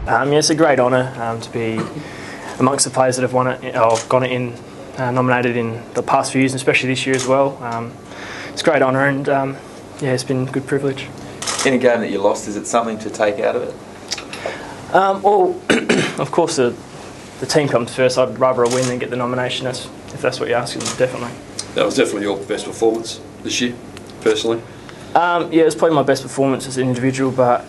Yeah, it's a great honour to be amongst the players that have won it, or got it in, nominated in the past few years, and especially this year as well. It's a great honour, and yeah, it's been a good privilege. In a game that you lost, is it something to take out of it? Well, of course the team comes first. I'd rather a win than get the nomination, if that's what you're asking, definitely. That was definitely your best performance this year, personally? Yeah, it was probably my best performance as an individual, but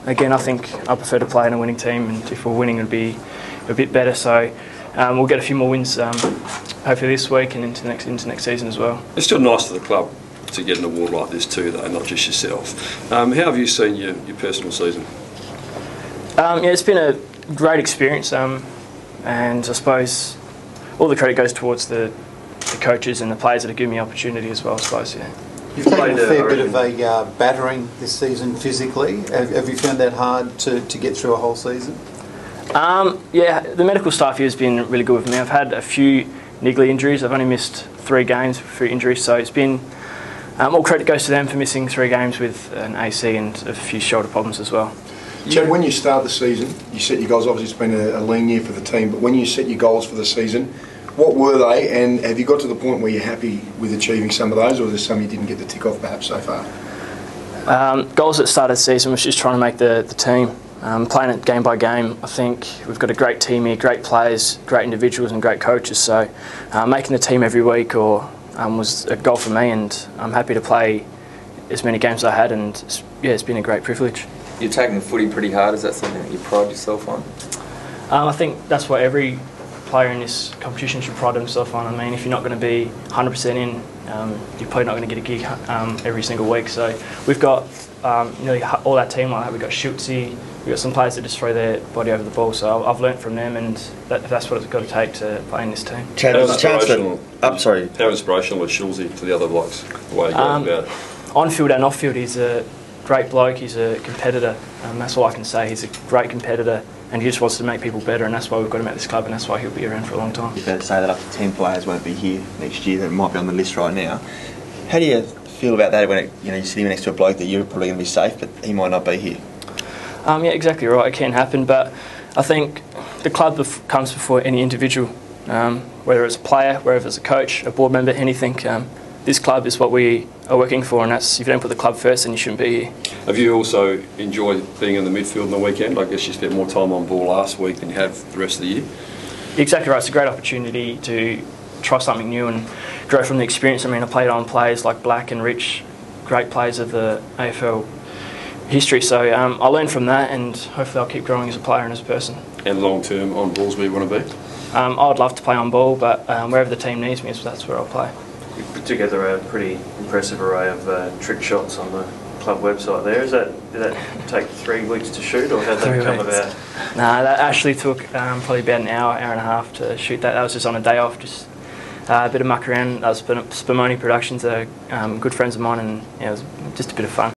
again, I think I prefer to play in a winning team, and if we're winning, it'd be a bit better. So we'll get a few more wins, hopefully this week and into next season as well. It's still nice to the club to get an award like this too, though, not just yourself. How have you seen your personal season? Yeah, it's been a great experience, and I suppose all the credit goes towards the coaches and the players that have given me opportunity as well, I suppose, yeah. You've taken a fair bit of a battering this season physically. Have you found that hard to get through a whole season? Yeah, the medical staff here has been really good with me. I've had a few niggly injuries. I've only missed 3 games for injuries, so it's been all credit goes to them for missing 3 games with an AC and a few shoulder problems as well. Chad, when you start the season, you set your goals. Obviously, it's been a lean year for the team, but when you set your goals for the season, what were they, and have you got to the point where you're happy with achieving some of those, or is there some you didn't get to tick off perhaps so far? Goals at the start of the season was just trying to make the team. Playing it game by game, I think we've got a great team here, great players, great individuals and great coaches, so making the team every week was a goal for me, and I'm happy to play as many games as I had, and yeah, it's been a great privilege. You're taking the footy pretty hard. Is that something that you pride yourself on? I think that's what every player in this competition should pride themselves on. I mean, if you're not going to be 100% in, you're probably not going to get a gig every single week. So we've got nearly all that team like that. We've got Schultzy, we've got some players that just throw their body over the ball. So I've learnt from them, and that's what it's got to take to play in this team. How inspirational was Schultzy to the other blokes, the way he goes about it? On-field and off-field, he's a great bloke, he's a competitor, that's all I can say. He's a great competitor, and he just wants to make people better, and that's why we've got him at this club, and that's why he'll be around for a long time. You're fair to say that up to 10 players won't be here next year that might be on the list right now. How do you feel about that when you're sitting next to a bloke that you're probably going to be safe, but he might not be here? Yeah, exactly right, it can happen, but I think the club comes before any individual, whether it's a player, whether it's a coach, a board member, anything. This club is what we are working for, and that's, if you don't put the club first, then you shouldn't be here. Have you also enjoyed being in the midfield on the weekend? I guess you spent more time on ball last week than you have the rest of the year. Exactly right. It's a great opportunity to try something new and grow from the experience. I mean, I played on players like Black and Rich, great players of the AFL history. So I learned from that, and hopefully I'll keep growing as a player and as a person. And long term on balls where you want to be? I'd love to play on ball, but wherever the team needs me, that's where I'll play. You put together a pretty impressive array of trick shots on the club website there. Did that take 3 weeks to shoot, or how did that come about? No, that actually took probably about an hour and a half to shoot that. That was just on a day off, just a bit of muck around. That was Spumoni Productions, good friends of mine, and yeah, it was just a bit of fun.